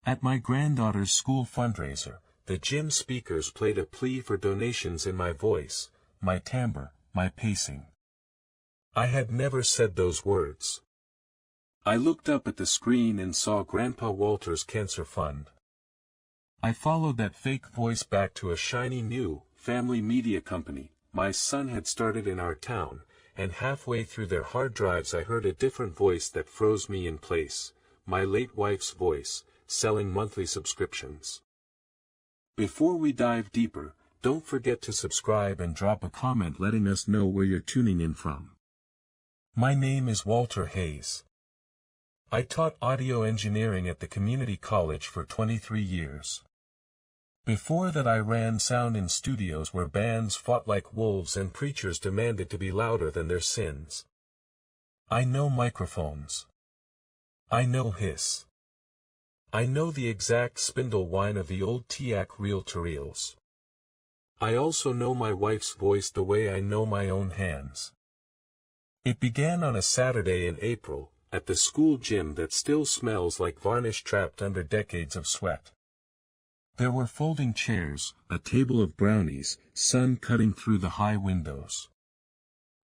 At my granddaughter's school fundraiser, the gym speakers played a plea for donations in my voice, my timbre, my pacing. I had never said those words. I looked up at the screen and saw Grandpa Walter's Cancer Fund. I followed that fake voice back to a shiny new, family media company my son had started in our town, and halfway through their hard drives I heard a different voice that froze me in place, my late wife's voice, selling monthly subscriptions. Before we dive deeper, don't forget to subscribe and drop a comment letting us know where you're tuning in from. My name is Walter Hayes. I taught audio engineering at the community college for 23 years. Before that I ran sound in studios where bands fought like wolves and preachers demanded to be louder than their sins. I know microphones. I know hiss. I know the exact spindle whine of the old TIAC reel-to-reels. I also know my wife's voice the way I know my own hands. It began on a Saturday in April, at the school gym that still smells like varnish trapped under decades of sweat. There were folding chairs, a table of brownies, sun cutting through the high windows.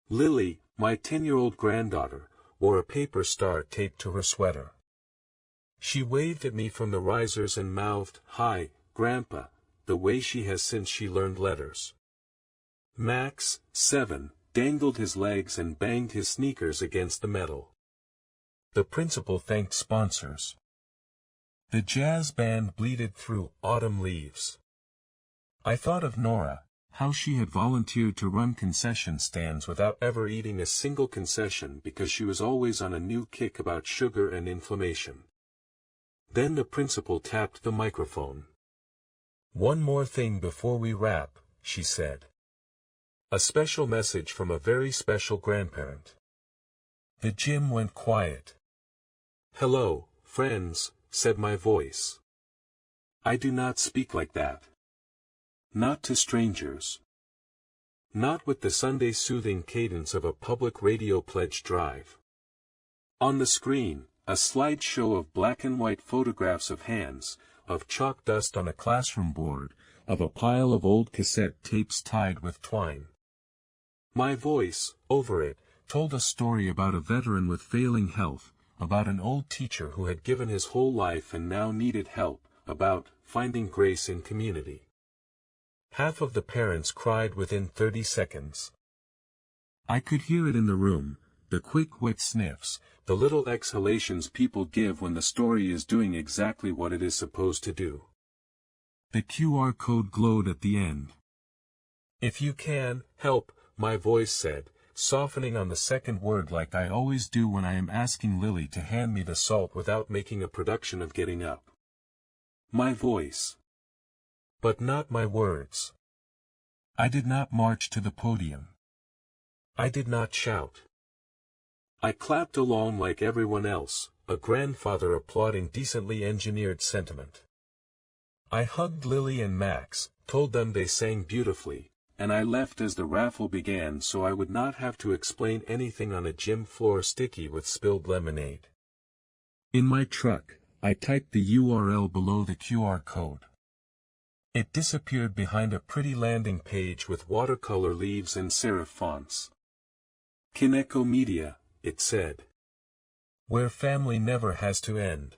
Lily, my 10-year-old granddaughter, wore a paper star taped to her sweater. She waved at me from the risers and mouthed, "Hi, Grandpa," the way she has since she learned letters. Max, 7, dangled his legs and banged his sneakers against the metal. The principal thanked sponsors. The jazz band bleated through Autumn Leaves. I thought of Nora, how she had volunteered to run concession stands without ever eating a single concession because she was always on a new kick about sugar and inflammation. Then the principal tapped the microphone. "One more thing before we wrap," she said. "A special message from a very special grandparent." The gym went quiet. "Hello, friends," said my voice. I do not speak like that. Not to strangers. Not with the Sunday soothing cadence of a public radio pledge drive. On the screen, a slideshow of black and white photographs of hands, of chalk dust on a classroom board, of a pile of old cassette tapes tied with twine. My voice, over it, told a story about a veteran with failing health, about an old teacher who had given his whole life and now needed help, about finding grace in community. Half of the parents cried within 30 seconds. I could hear it in the room, the quick wet sniffs, the little exhalations people give when the story is doing exactly what it is supposed to do. The QR code glowed at the end. "If you can, help," my voice said, softening on the second word like I always do when I am asking Lily to hand me the salt without making a production of getting up. My voice. But not my words. I did not march to the podium. I did not shout. I clapped along like everyone else, a grandfather applauding decently engineered sentiment. I hugged Lily and Max, told them they sang beautifully, and I left as the raffle began so I would not have to explain anything on a gym floor sticky with spilled lemonade. In my truck, I typed the URL below the QR code. It disappeared behind a pretty landing page with watercolor leaves and serif fonts. Kineko Media, it said. Where family never has to end.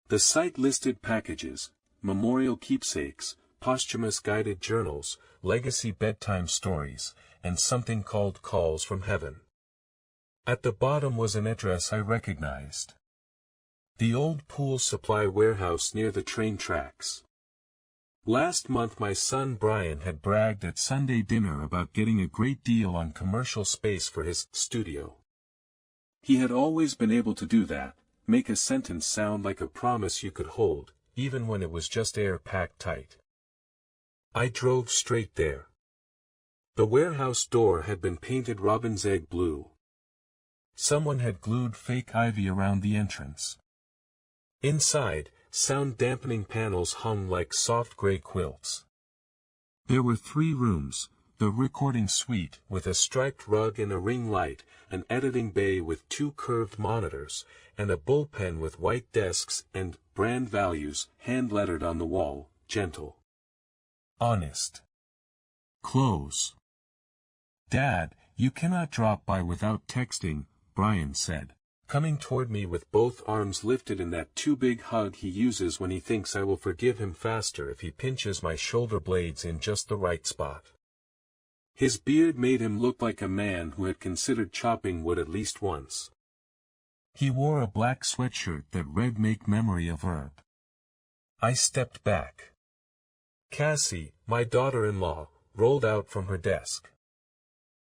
The site listed packages, memorial keepsakes, posthumous guided journals, legacy bedtime stories, and something called Calls from Heaven. At the bottom was an address I recognized. The old pool supply warehouse near the train tracks. Last month my son Brian had bragged at Sunday dinner about getting a great deal on commercial space for his studio. He had always been able to do that, make a sentence sound like a promise you could hold, even when it was just air packed tight. I drove straight there. The warehouse door had been painted robin's egg blue. Someone had glued fake ivy around the entrance. Inside, sound-dampening panels hung like soft gray quilts. There were 3 rooms, the recording suite with a striped rug and a ring light, an editing bay with 2 curved monitors, and a bullpen with white desks and brand values hand-lettered on the wall, gentle. Honest. Close. Dad, you cannot drop by without texting, Brian said, coming toward me with both arms lifted in that too-big hug he uses when he thinks I will forgive him faster if he pinches my shoulder blades in just the right spot. His beard made him look like a man who had considered chopping wood at least once. He wore a black sweatshirt that read "Make Memory of Herb." I stepped back. Cassie, my daughter-in-law, rolled out from her desk.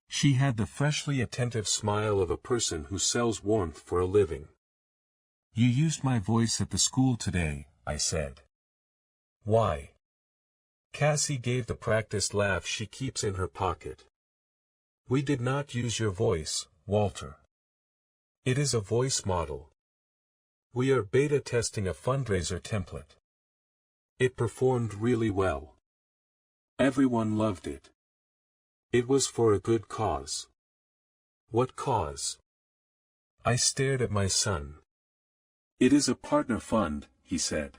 She had the freshly attentive smile of a person who sells warmth for a living. "You used my voice at the school today," I said. "Why?" Cassie gave the practiced laugh she keeps in her pocket. "We did not use your voice, Walter. It is a voice model. We are beta testing a fundraiser template. It performed really well. Everyone loved it. It was for a good cause." "What cause?" I stared at my son. "It is a partner fund," he said.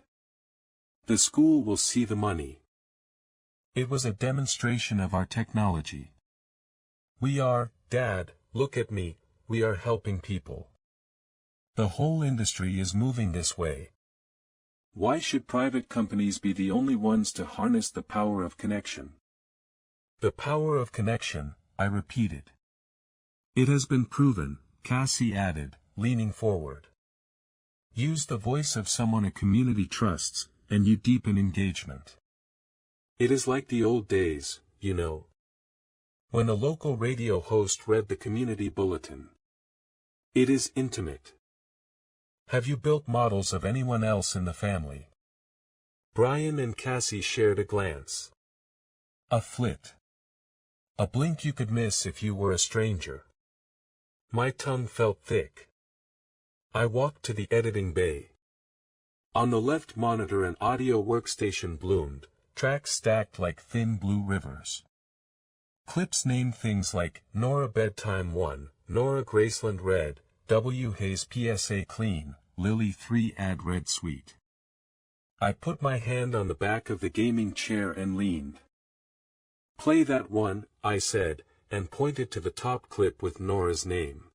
"The school will see the money." It was a demonstration of our technology. We are, Dad, look at me, we are helping people. The whole industry is moving this way. Why should private companies be the only ones to harness the power of connection? The power of connection, I repeated. It has been proven, Cassie added, leaning forward. Use the voice of someone a community trusts, and you deepen engagement. It is like the old days, you know. When the local radio host read the community bulletin. It is intimate. Have you built models of anyone else in the family? Brian and Cassie shared a glance. A flit. A blink you could miss if you were a stranger. My tongue felt thick. I walked to the editing bay. On the left monitor an audio workstation bloomed, tracks stacked like thin blue rivers. Clips named things like Nora Bedtime 1, Nora Graceland Red, W. Hayes PSA Clean, Lily 3 Ad Red Sweet. I put my hand on the back of the gaming chair and leaned. "Play that one," I said, and pointed to the top clip with Nora's name.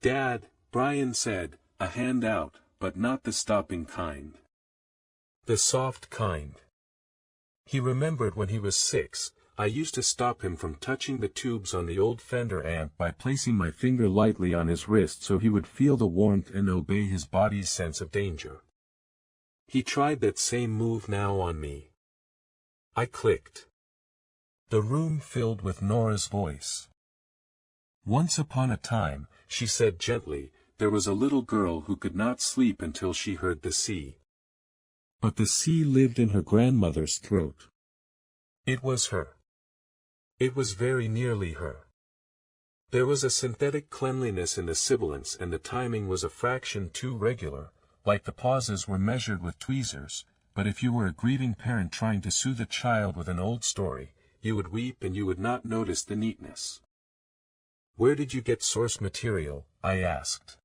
"Dad," Brian said, a hand out, but not the stopping kind. The soft kind. He remembered when he was 6, I used to stop him from touching the tubes on the old Fender amp by placing my finger lightly on his wrist so he would feel the warmth and obey his body's sense of danger. He tried that same move now on me. I clicked. The room filled with Nora's voice. "Once upon a time," she said gently, "there was a little girl who could not sleep until she heard the sea. But the sea lived in her grandmother's throat. It was her. It was very nearly her. There was a synthetic cleanliness in the sibilance and the timing was a fraction too regular, like the pauses were measured with tweezers, but if you were a grieving parent trying to soothe a child with an old story, you would weep and you would not notice the neatness." "Where did you get source material?" I asked.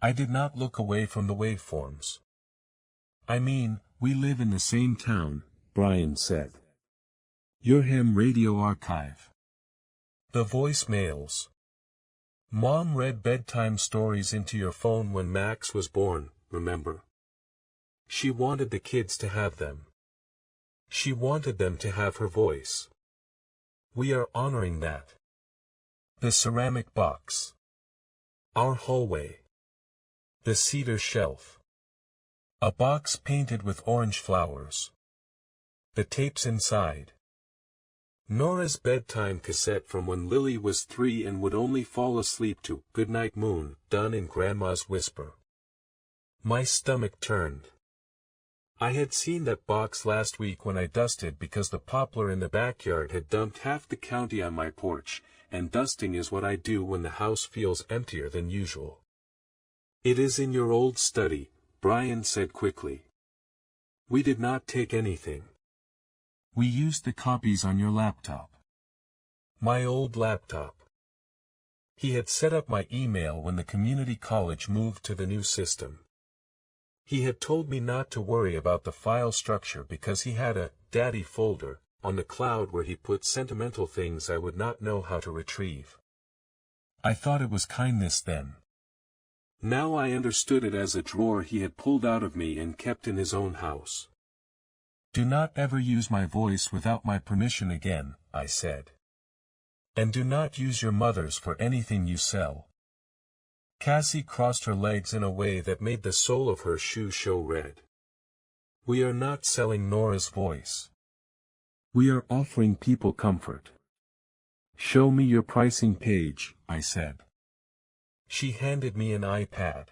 I did not look away from the waveforms. "I mean, we live in the same town," Brian said. "Your ham radio archive. The voicemails. Mom read bedtime stories into your phone when Max was born, remember? She wanted the kids to have them. She wanted them to have her voice. We are honoring that. The ceramic box. Our hallway. The cedar shelf. A box painted with orange flowers. The tapes inside. Nora's bedtime cassette from when Lily was 3 and would only fall asleep to Goodnight Moon, done in Grandma's whisper. My stomach turned. I had seen that box last week when I dusted because the poplar in the backyard had dumped half the county on my porch, and dusting is what I do when the house feels emptier than usual. "It is in your old study," Brian said quickly. "We did not take anything. We used the copies on your laptop." My old laptop. He had set up my email when the community college moved to the new system. He had told me not to worry about the file structure because he had a daddy folder on the cloud where he put sentimental things I would not know how to retrieve. I thought it was kindness then. Now I understood it as a drawer he had pulled out of me and kept in his own house. Do not ever use my voice without my permission again, I said. And do not use your mother's for anything you sell. Cassie crossed her legs in a way that made the sole of her shoe show red. We are not selling Nora's voice. We are offering people comfort. Show me your pricing page, I said. She handed me an iPad.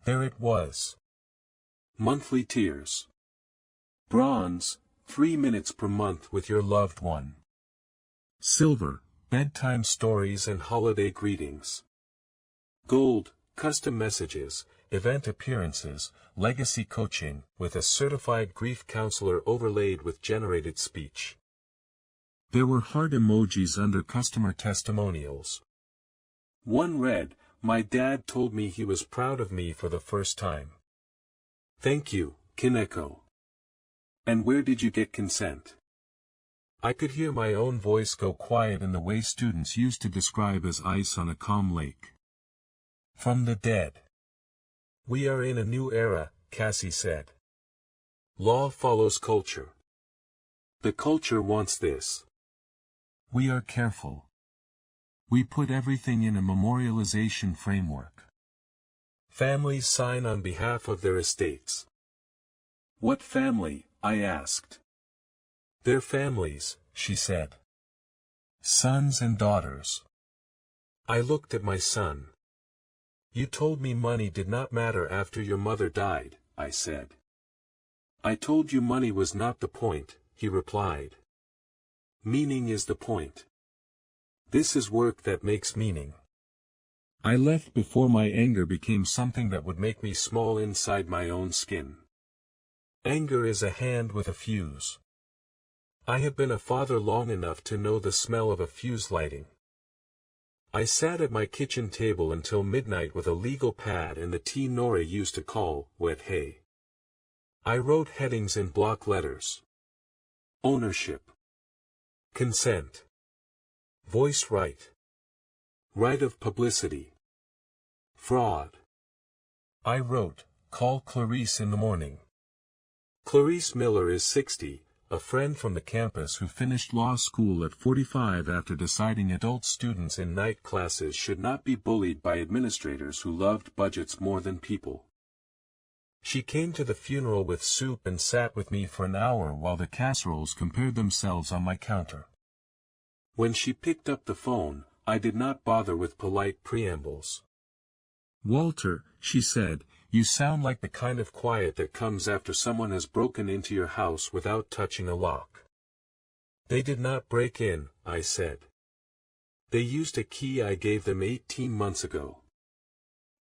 There it was. Monthly tiers. Bronze, 3 minutes per month with your loved one. Silver, bedtime stories and holiday greetings. Gold, custom messages, event appearances, legacy coaching, with a certified grief counselor overlaid with generated speech. There were heart emojis under customer testimonials. One read, "My dad told me he was proud of me for the first time. Thank you, Kineko. And where did you get consent?" I could hear my own voice go quiet in the way students used to describe as ice on a calm lake. From the dead. We are in a new era, Cassie said. Law follows culture. The culture wants this. We are careful. We put everything in a memorialization framework. Families sign on behalf of their estates. What family? I asked. Their families, she said. Sons and daughters. I looked at my son. You told me money did not matter after your mother died, I said. I told you money was not the point, he replied. Meaning is the point. This is work that makes meaning. I left before my anger became something that would make me small inside my own skin. Anger is a hand with a fuse. I have been a father long enough to know the smell of a fuse lighting. I sat at my kitchen table until midnight with a legal pad and the tea Nora used to call wet hay. I wrote headings in block letters. Ownership. Consent. Voice right. Right of publicity. Fraud. I wrote, call Clarice in the morning. Clarice Miller is 60. A friend from the campus who finished law school at 45 after deciding adult students in night classes should not be bullied by administrators who loved budgets more than people. She came to the funeral with soup and sat with me for an hour while the casseroles compared themselves on my counter. When she picked up the phone, I did not bother with polite preambles. Walter, she said, you sound like the kind of quiet that comes after someone has broken into your house without touching a lock. They did not break in, I said. They used a key I gave them 18 months ago.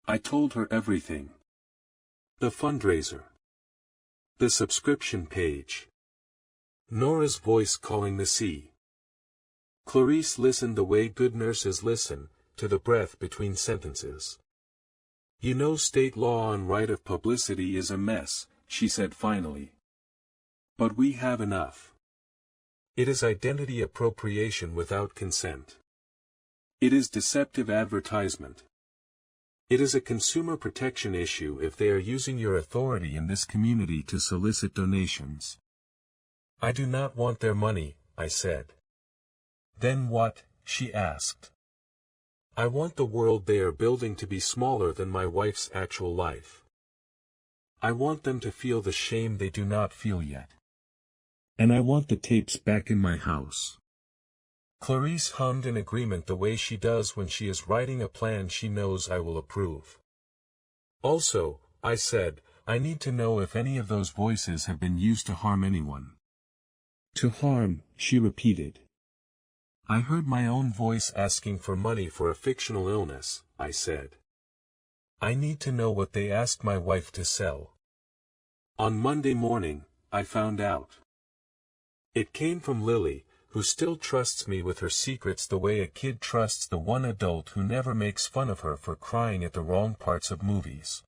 I told her everything. The fundraiser. The subscription page. Nora's voice calling the sea. Clarice listened the way good nurses listen, to the breath between sentences. You know state law on right of publicity is a mess, she said finally. But we have enough. It is identity appropriation without consent. It is deceptive advertisement. It is a consumer protection issue if they are using your authority in this community to solicit donations. I do not want their money, I said. Then what? She asked. I want the world they are building to be smaller than my wife's actual life. I want them to feel the shame they do not feel yet. And I want the tapes back in my house. Clarice hummed in agreement the way she does when she is writing a plan she knows I will approve. Also, I said, I need to know if any of those voices have been used to harm anyone. To harm, she repeated. I heard my own voice asking for money for a fictional illness, I said. I need to know what they asked my wife to sell. On Monday morning, I found out. It came from Lily, who still trusts me with her secrets the way a kid trusts the one adult who never makes fun of her for crying at the wrong parts of movies.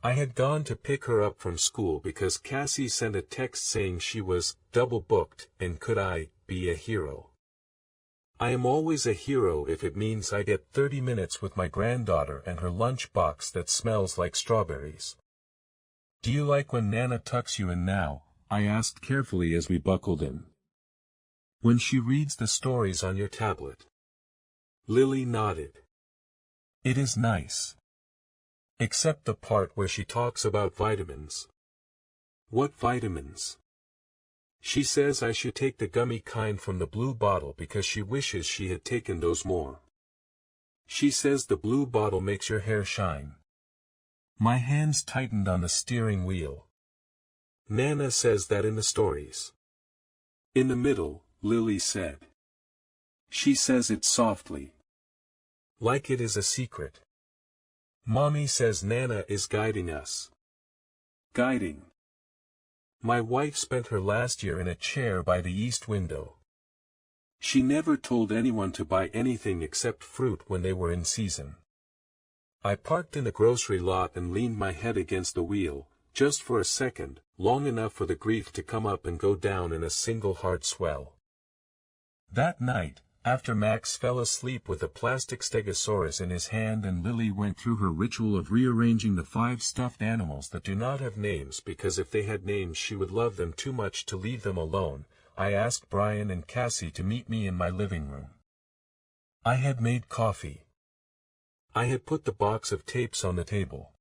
I had gone to pick her up from school because Cassie sent a text saying she was double booked and could I be a hero. I am always a hero if it means I get 30 minutes with my granddaughter and her lunch box that smells like strawberries. Do you like when Nana tucks you in now? I asked carefully as we buckled in. When she reads the stories on your tablet. Lily nodded. It is nice. Except the part where she talks about vitamins. What vitamins? She says I should take the gummy kind from the blue bottle because she wishes she had taken those more. She says the blue bottle makes your hair shine. My hands tightened on the steering wheel. Nana says that in the stories. In the middle, Lily said. She says it softly. Like it is a secret. Mommy says Nana is guiding us. Guiding. My wife spent her last year in a chair by the east window. She never told anyone to buy anything except fruit when they were in season. I parked in the grocery lot and leaned my head against the wheel, just for a second, long enough for the grief to come up and go down in a single hard swell. That night, after Max fell asleep with a plastic stegosaurus in his hand and Lily went through her ritual of rearranging the 5 stuffed animals that do not have names because if they had names she would love them too much to leave them alone, I asked Brian and Cassie to meet me in my living room. I had made coffee. I had put the box of tapes on the table.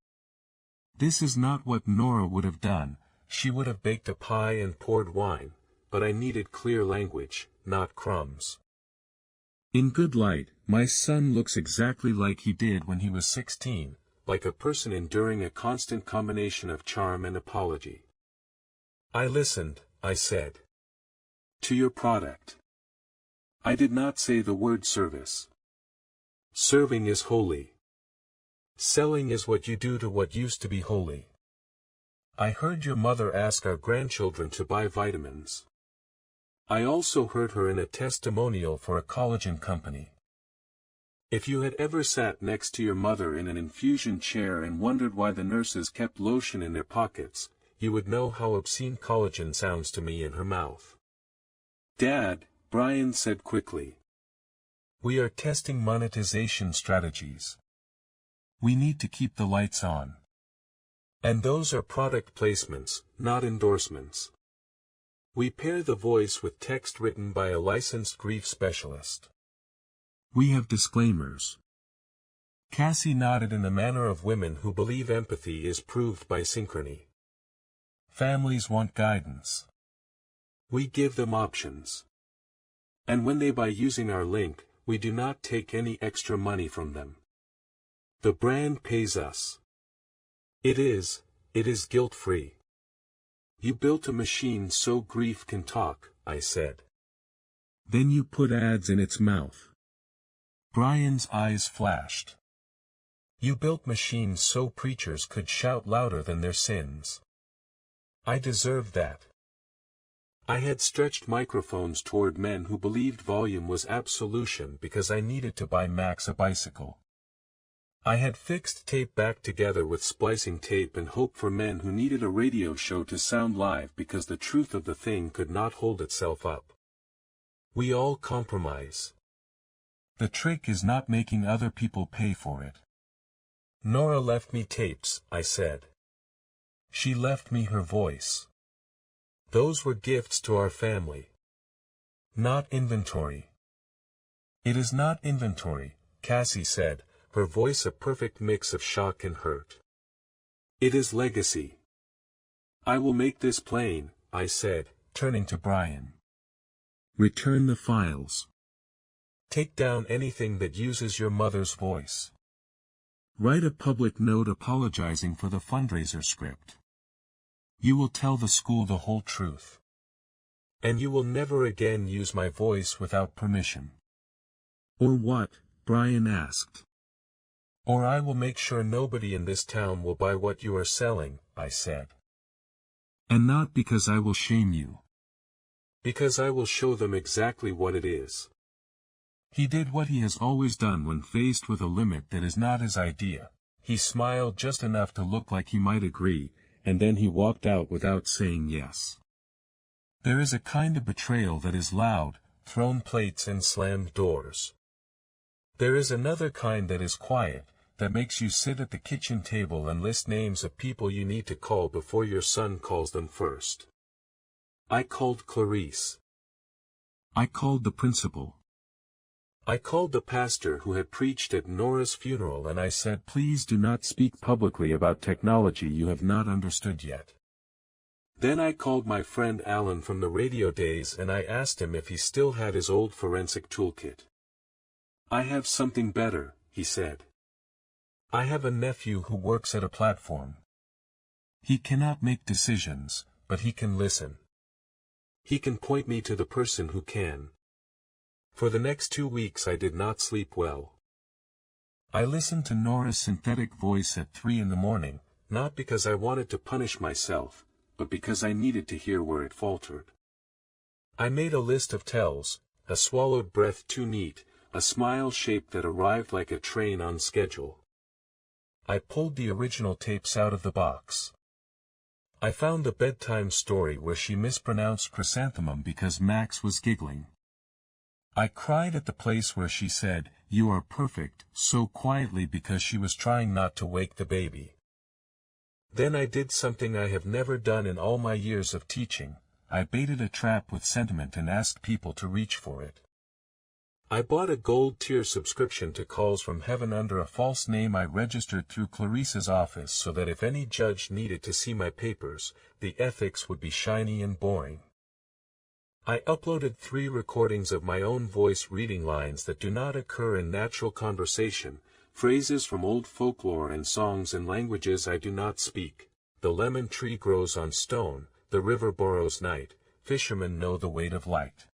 This is not what Nora would have done, she would have baked a pie and poured wine, but I needed clear language, not crumbs. In good light, my son looks exactly like he did when he was 16, like a person enduring a constant combination of charm and apology. I listened, I said. To your product. I did not say the word service. Serving is holy. Selling is what you do to what used to be holy. I heard your mother ask our grandchildren to buy vitamins. I also heard her in a testimonial for a collagen company. If you had ever sat next to your mother in an infusion chair and wondered why the nurses kept lotion in their pockets, you would know how obscene collagen sounds to me in her mouth. Dad, Brian said quickly. We are testing monetization strategies. We need to keep the lights on. And those are product placements, not endorsements. We pair the voice with text written by a licensed grief specialist. We have disclaimers. Cassie nodded in the manner of women who believe empathy is proved by synchrony. Families want guidance. We give them options. And when they buy using our link, we do not take any extra money from them. The brand pays us. It is guilt-free. You built a machine so grief can talk, I said. Then you put ads in its mouth. Brian's eyes flashed. You built machines so preachers could shout louder than their sins. I deserved that. I had stretched microphones toward men who believed volume was absolution because I needed to buy Max a bicycle. I had fixed tape back together with splicing tape and hoped for men who needed a radio show to sound live because the truth of the thing could not hold itself up. We all compromise. The trick is not making other people pay for it. Nora left me tapes, I said. She left me her voice. Those were gifts to our family. Not inventory. It is not inventory, Cassie said, her voice a perfect mix of shock and hurt. It is legacy. I will make this plain, I said, turning to Brian. Return the files. Take down anything that uses your mother's voice. Write a public note apologizing for the fundraiser script. You will tell the school the whole truth. And you will never again use my voice without permission. Or what? Brian asked. Or I will make sure nobody in this town will buy what you are selling, I said. And not because I will shame you. Because I will show them exactly what it is. He did what he has always done when faced with a limit that is not his idea. He smiled just enough to look like he might agree, and then he walked out without saying yes. There is a kind of betrayal that is loud, thrown plates and slammed doors. There is another kind that is quiet, that makes you sit at the kitchen table and list names of people you need to call before your son calls them first. I called Clarice. I called the principal. I called the pastor who had preached at Nora's funeral and I said, please do not speak publicly about technology you have not understood yet. Then I called my friend Alan from the radio days and I asked him if he still had his old forensic toolkit. I have something better, he said. I have a nephew who works at a platform. He cannot make decisions, but he can listen. He can point me to the person who can. For the next 2 weeks I did not sleep well. I listened to Nora's synthetic voice at 3 a.m, not because I wanted to punish myself, but because I needed to hear where it faltered. I made a list of tells, a swallowed breath too neat, a smile shaped that arrived like a train on schedule. I pulled the original tapes out of the box. I found the bedtime story where she mispronounced chrysanthemum because Max was giggling. I cried at the place where she said, "You are perfect," so quietly because she was trying not to wake the baby. Then I did something I have never done in all my years of teaching. I baited a trap with sentiment and asked people to reach for it. I bought a gold tier subscription to Calls from Heaven under a false name I registered through Clarice's office so that if any judge needed to see my papers, the ethics would be shiny and boring. I uploaded 3 recordings of my own voice reading lines that do not occur in natural conversation, phrases from old folklore and songs in languages I do not speak. The lemon tree grows on stone, the river borrows night, fishermen know the weight of light.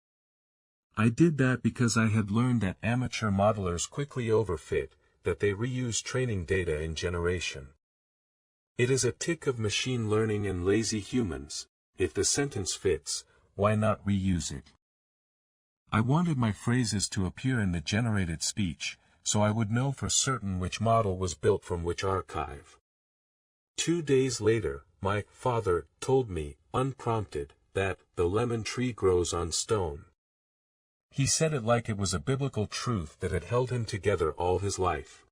I did that because I had learned that amateur modelers quickly overfit, that they reuse training data in generation. It is a tick of machine learning and lazy humans. If the sentence fits, why not reuse it? I wanted my phrases to appear in the generated speech, so I would know for certain which model was built from which archive. 2 days later, my father told me, unprompted, that the lemon tree grows on stone. He said it like it was a biblical truth that had held him together all his life.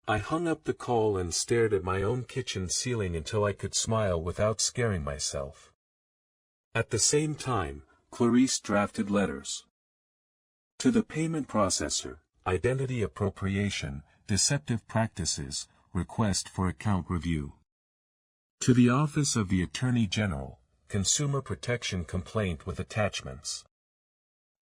I hung up the call and stared at my own kitchen ceiling until I could smile without scaring myself. At the same time, Clarice drafted letters. To the payment processor, identity appropriation, deceptive practices, request for account review. To the Office of the Attorney General, consumer protection complaint with attachments.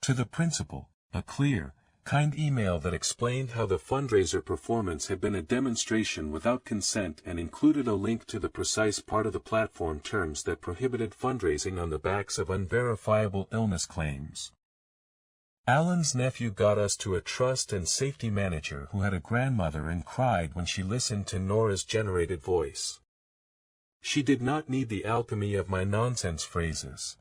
To the principal, a clear, kind email that explained how the fundraiser performance had been a demonstration without consent and included a link to the precise part of the platform terms that prohibited fundraising on the backs of unverifiable illness claims. Alan's nephew got us to a trust and safety manager who had a grandmother and cried when she listened to Nora's generated voice. She did not need the alchemy of my nonsense phrases.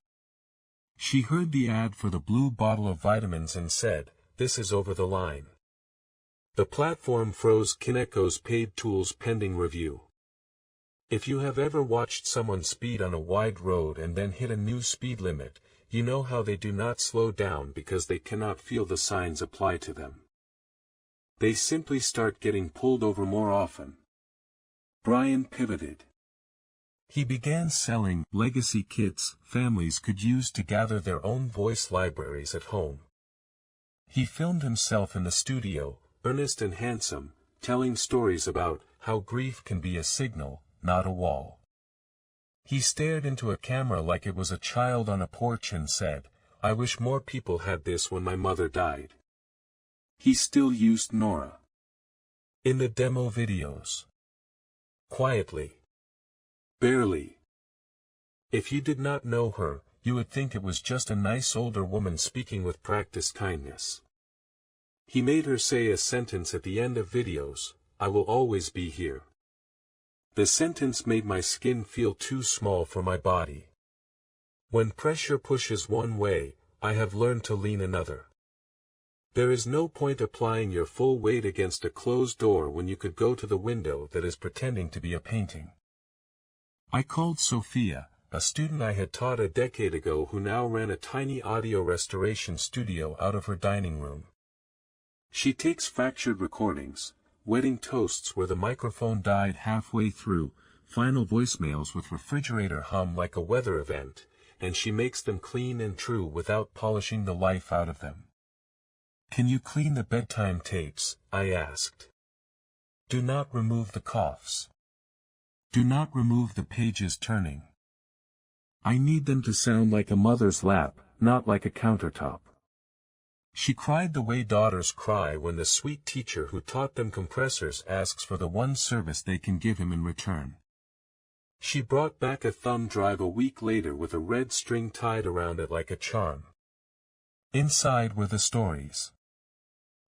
She heard the ad for the blue bottle of vitamins and said, "This is over the line." The platform froze Kineco's paid tools pending review. If you have ever watched someone speed on a wide road and then hit a new speed limit, you know how they do not slow down because they cannot feel the signs apply to them. They simply start getting pulled over more often. Brian pivoted. He began selling legacy kits families could use to gather their own voice libraries at home. He filmed himself in the studio, earnest and handsome, telling stories about how grief can be a signal, not a wall. He stared into a camera like it was a child on a porch and said, "I wish more people had this when my mother died." He still used Nora in the demo videos. Quietly. Barely. If you did not know her, you would think it was just a nice older woman speaking with practiced kindness. He made her say a sentence at the end of videos, "I will always be here." The sentence made my skin feel too small for my body. When pressure pushes one way, I have learned to lean another. There is no point applying your full weight against a closed door when you could go to the window that is pretending to be a painting. I called Sophia, a student I had taught a decade ago who now ran a tiny audio restoration studio out of her dining room. She takes fractured recordings, wedding toasts where the microphone died halfway through, final voicemails with refrigerator hum like a weather event, and she makes them clean and true without polishing the life out of them. "Can you clean the bedtime tapes?" I asked. "Do not remove the coughs. Do not remove the pages turning. I need them to sound like a mother's lap, not like a countertop." She cried the way daughters cry when the sweet teacher who taught them compressors asks for the one service they can give him in return. She brought back a thumb drive a week later with a red string tied around it like a charm. Inside were the stories.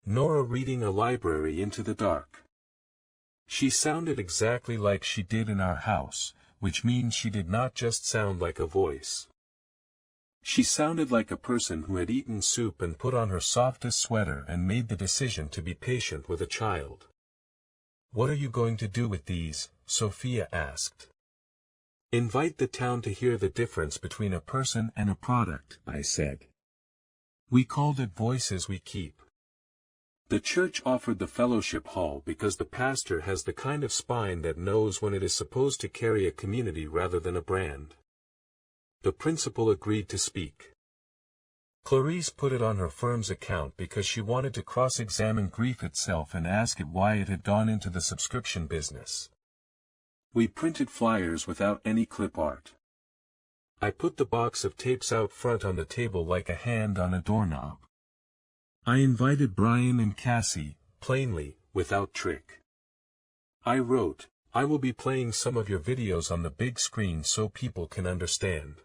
Nora reading a library into the dark. She sounded exactly like she did in our house, which means she did not just sound like a voice. She sounded like a person who had eaten soup and put on her softest sweater and made the decision to be patient with a child. "What are you going to do with these?" Sophia asked. "Invite the town to hear the difference between a person and a product," I said. We called it Voices We Keep. The church offered the fellowship hall because the pastor has the kind of spine that knows when it is supposed to carry a community rather than a brand. The principal agreed to speak. Clarice put it on her firm's account because she wanted to cross-examine grief itself and ask it why it had gone into the subscription business. We printed flyers without any clip art. I put the box of tapes out front on the table like a hand on a doorknob. I invited Brian and Cassie, plainly, without trick. I wrote, "I will be playing some of your videos on the big screen so people can understand.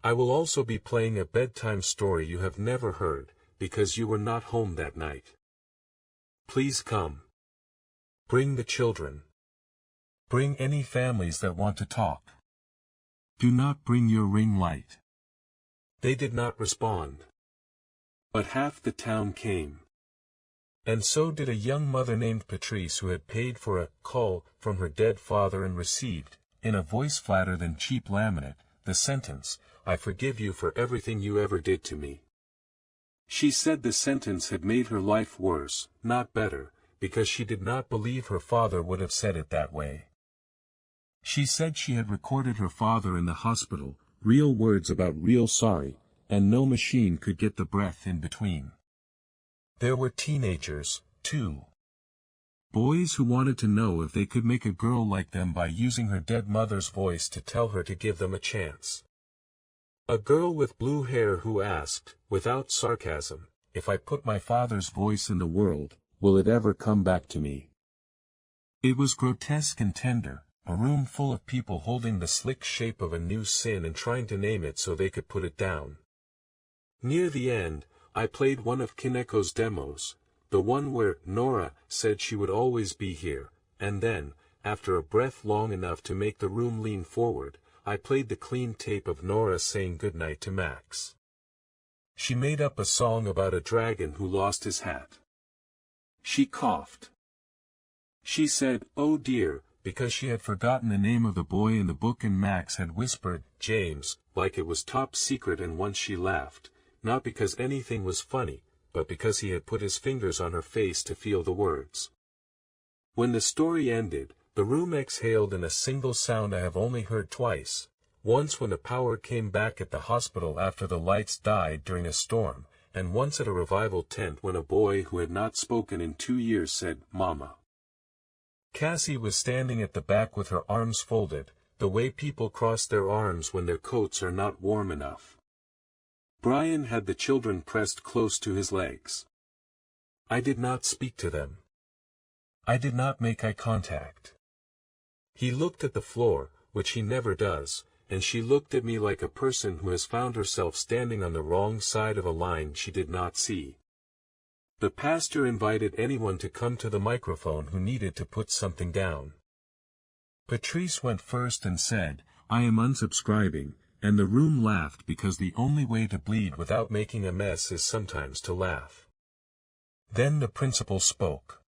I will also be playing a bedtime story you have never heard, because you were not home that night. Please come. Bring the children. Bring any families that want to talk. Do not bring your ring light." They did not respond. But half the town came. And so did a young mother named Patrice who had paid for a call from her dead father and received, in a voice flatter than cheap laminate, the sentence, "I forgive you for everything you ever did to me." She said the sentence had made her life worse, not better, because she did not believe her father would have said it that way. She said she had recorded her father in the hospital, real words about real sorry, and no machine could get the breath in between. There were teenagers, too. Boys who wanted to know if they could make a girl like them by using her dead mother's voice to tell her to give them a chance. A girl with blue hair who asked, without sarcasm, "If I put my father's voice in the world, will it ever come back to me?" It was grotesque and tender, a room full of people holding the slick shape of a new sin and trying to name it so they could put it down. Near the end, I played one of Kineko's demos, the one where Nora said she would always be here, and then, after a breath long enough to make the room lean forward, I played the clean tape of Nora saying goodnight to Max. She made up a song about a dragon who lost his hat. She coughed. She said, "Oh dear," because she had forgotten the name of the boy in the book and Max had whispered, "James," like it was top secret, and once she laughed, not because anything was funny, but because he had put his fingers on her face to feel the words. When the story ended, the room exhaled in a single sound I have only heard twice, once when the power came back at the hospital after the lights died during a storm, and once at a revival tent when a boy who had not spoken in 2 years said, "Mama." Cassie was standing at the back with her arms folded, the way people cross their arms when their coats are not warm enough. Brian had the children pressed close to his legs. I did not speak to them. I did not make eye contact. He looked at the floor, which he never does, and she looked at me like a person who has found herself standing on the wrong side of a line she did not see. The pastor invited anyone to come to the microphone who needed to put something down. Patrice went first and said, "I am unsubscribing," And the room laughed because the only way to bleed without making a mess is sometimes to laugh. Then the principal spoke.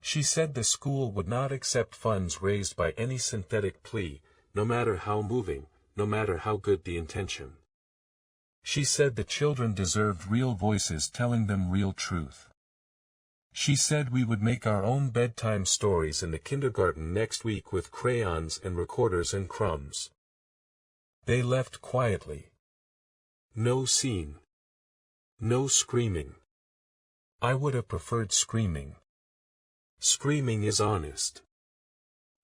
She said the school would not accept funds raised by any synthetic plea, no matter how moving, no matter how good the intention. She said the children deserved real voices telling them real truth. She said we would make our own bedtime stories in the kindergarten next week with crayons and recorders and crumbs. They left quietly. No scene. No screaming. I would have preferred screaming. Screaming is honest.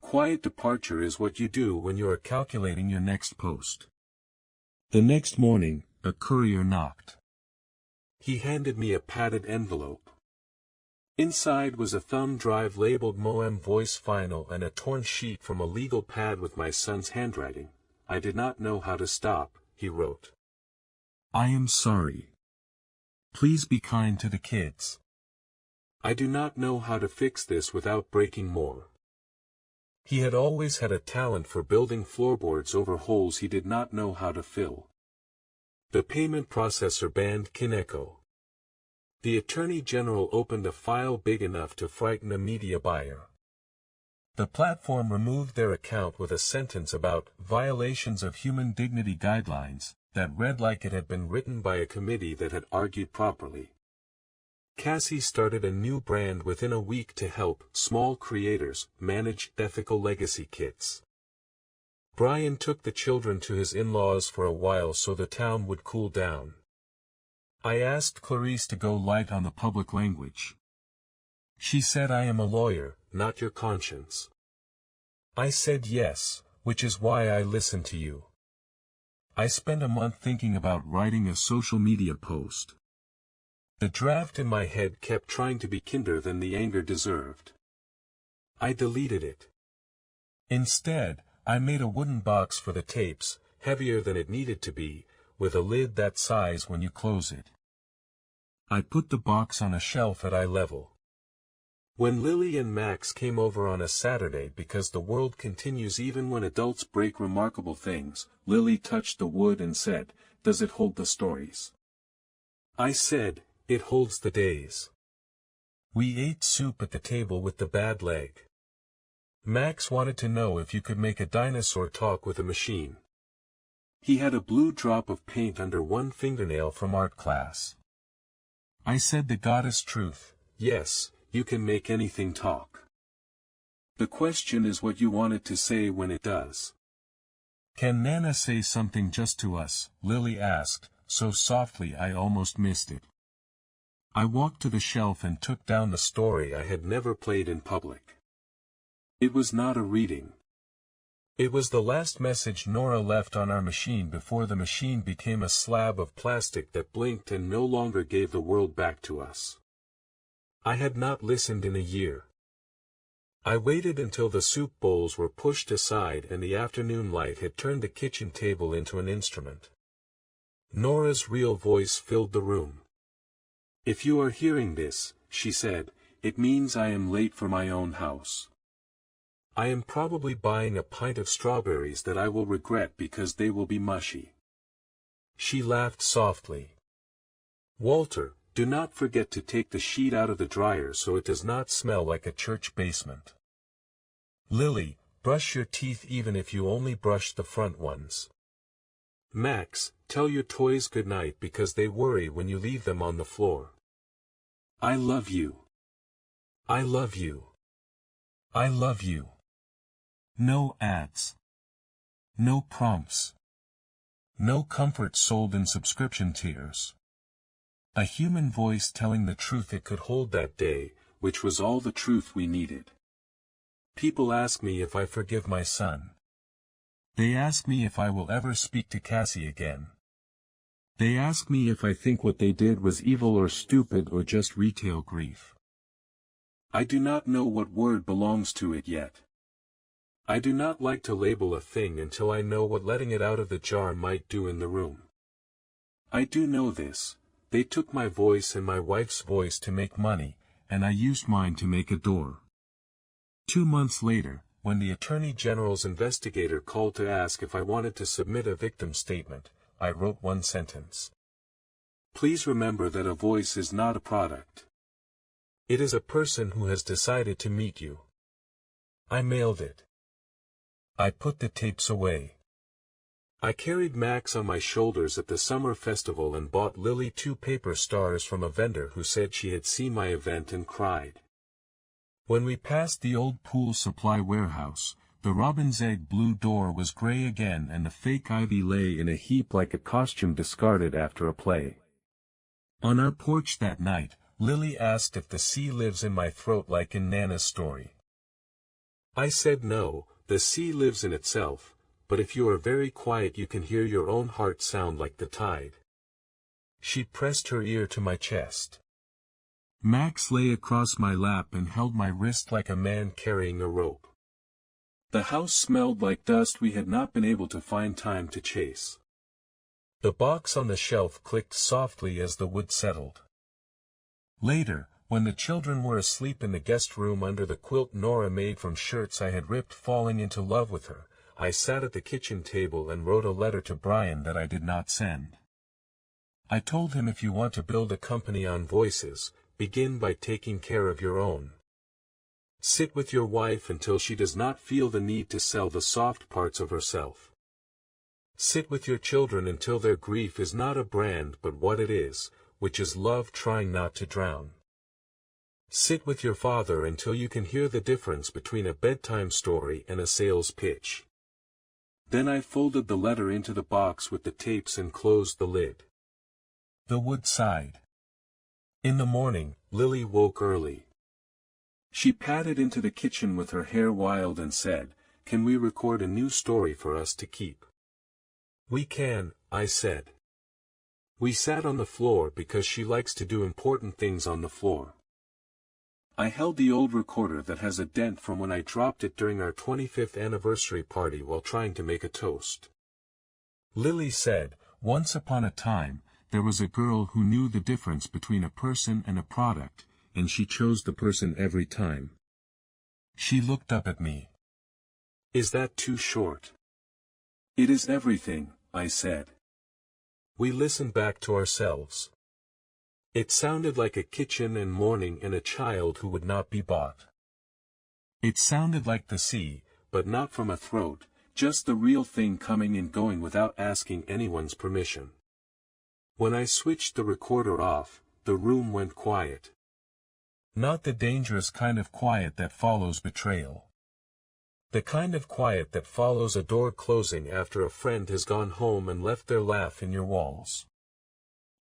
Quiet departure is what you do when you are calculating your next post. The next morning, a courier knocked. He handed me a padded envelope. Inside was a thumb drive labeled Moem Voice Final and a torn sheet from a legal pad with my son's handwriting. I did not know how to stop, he wrote. I am sorry. Please be kind to the kids. I do not know how to fix this without breaking more. He had always had a talent for building floorboards over holes he did not know how to fill. The payment processor banned Kineko. The Attorney General opened a file big enough to frighten a media buyer. The platform removed their account with a sentence about violations of human dignity guidelines that read like it had been written by a committee that had argued properly. Cassie started a new brand within a week to help small creators manage ethical legacy kits. Brian took the children to his in-laws for a while so the town would cool down. I asked Clarice to go light on the public language. She said I am a lawyer, not your conscience. I said yes, which is why I listened to you. I spent a month thinking about writing a social media post. The draft in my head kept trying to be kinder than the anger deserved. I deleted it. Instead, I made a wooden box for the tapes, heavier than it needed to be, with a lid that size when you close it. I put the box on a shelf at eye level. When Lily and Max came over on a Saturday because the world continues even when adults break remarkable things, Lily touched the wood and said, "Does it hold the stories?" I said, "It holds the days." We ate soup at the table with the bad leg. Max wanted to know if you could make a dinosaur talk with a machine. He had a blue drop of paint under one fingernail from art class. I said the goddess truth, yes, you can make anything talk. The question is what you want it to say when it does. Can Nana say something just to us? Lily asked, so softly I almost missed it. I walked to the shelf and took down the story I had never played in public. It was not a reading. It was the last message Nora left on our machine before the machine became a slab of plastic that blinked and no longer gave the world back to us. I had not listened in a year. I waited until the soup bowls were pushed aside and the afternoon light had turned the kitchen table into an instrument. Nora's real voice filled the room. If you are hearing this, she said, it means I am late for my own house. I am probably buying a pint of strawberries that I will regret because they will be mushy. She laughed softly. Walter, do not forget to take the sheet out of the dryer so it does not smell like a church basement. Lily, brush your teeth even if you only brush the front ones. Max, tell your toys good night because they worry when you leave them on the floor. I love you. I love you. I love you. No ads. No prompts. No comfort sold in subscription tiers. A human voice telling the truth it could hold that day, which was all the truth we needed. People ask me if I forgive my son. They ask me if I will ever speak to Cassie again. They ask me if I think what they did was evil or stupid or just retail grief. I do not know what word belongs to it yet. I do not like to label a thing until I know what letting it out of the jar might do in the room. I do know this. They took my voice and my wife's voice to make money, and I used mine to make a door. 2 months later, when the Attorney General's investigator called to ask if I wanted to submit a victim statement, I wrote one sentence. Please remember that a voice is not a product. It is a person who has decided to meet you. I mailed it. I put the tapes away. I carried Max on my shoulders at the summer festival and bought Lily 2 paper stars from a vendor who said she had seen my event and cried. When we passed the old pool supply warehouse, the robin's egg blue door was gray again and the fake ivy lay in a heap like a costume discarded after a play. On our porch that night, Lily asked if the sea lives in my throat like in Nana's story. I said no, the sea lives in itself, but if you are very quiet you can hear your own heart sound like the tide. She pressed her ear to my chest. Max lay across my lap and held my wrist like a man carrying a rope. The house smelled like dust we had not been able to find time to chase. The box on the shelf clicked softly as the wood settled. Later, when the children were asleep in the guest room under the quilt Nora made from shirts I had ripped falling into love with her, I sat at the kitchen table and wrote a letter to Brian that I did not send. I told him if you want to build a company on voices, begin by taking care of your own. Sit with your wife until she does not feel the need to sell the soft parts of herself. Sit with your children until their grief is not a brand but what it is, which is love trying not to drown. Sit with your father until you can hear the difference between a bedtime story and a sales pitch. Then I folded the letter into the box with the tapes and closed the lid. The wood sighed. In the morning, Lily woke early. She padded into the kitchen with her hair wild and said, "Can we record a new story for us to keep?" "We can," I said. We sat on the floor because she likes to do important things on the floor. I held the old recorder that has a dent from when I dropped it during our 25th anniversary party while trying to make a toast. Lily said, "Once upon a time, there was a girl who knew the difference between a person and a product, and she chose the person every time." She looked up at me. "Is that too short?" "It is everything," I said. We listened back to ourselves. It sounded like a kitchen and morning and a child who would not be bought. It sounded like the sea, but not from a throat, just the real thing coming and going without asking anyone's permission. When I switched the recorder off, the room went quiet. Not the dangerous kind of quiet that follows betrayal. The kind of quiet that follows a door closing after a friend has gone home and left their laugh in your walls.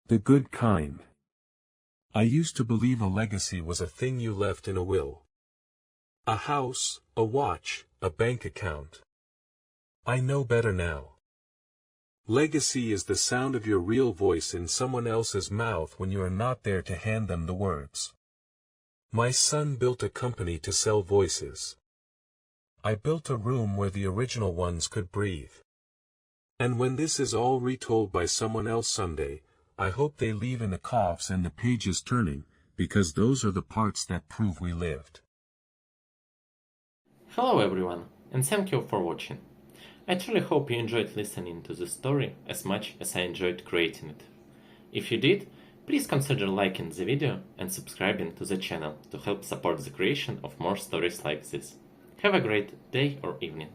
The good kind. I used to believe a legacy was a thing you left in a will. A house, a watch, a bank account. I know better now. Legacy is the sound of your real voice in someone else's mouth when you are not there to hand them the words. My son built a company to sell voices. I built a room where the original ones could breathe. And when this is all retold by someone else someday, I hope they leave in the coughs and the pages turning, because those are the parts that prove we lived. Hello everyone, and thank you for watching. I truly hope you enjoyed listening to the story as much as I enjoyed creating it. If you did, please consider liking the video and subscribing to the channel to help support the creation of more stories like this. Have a great day or evening.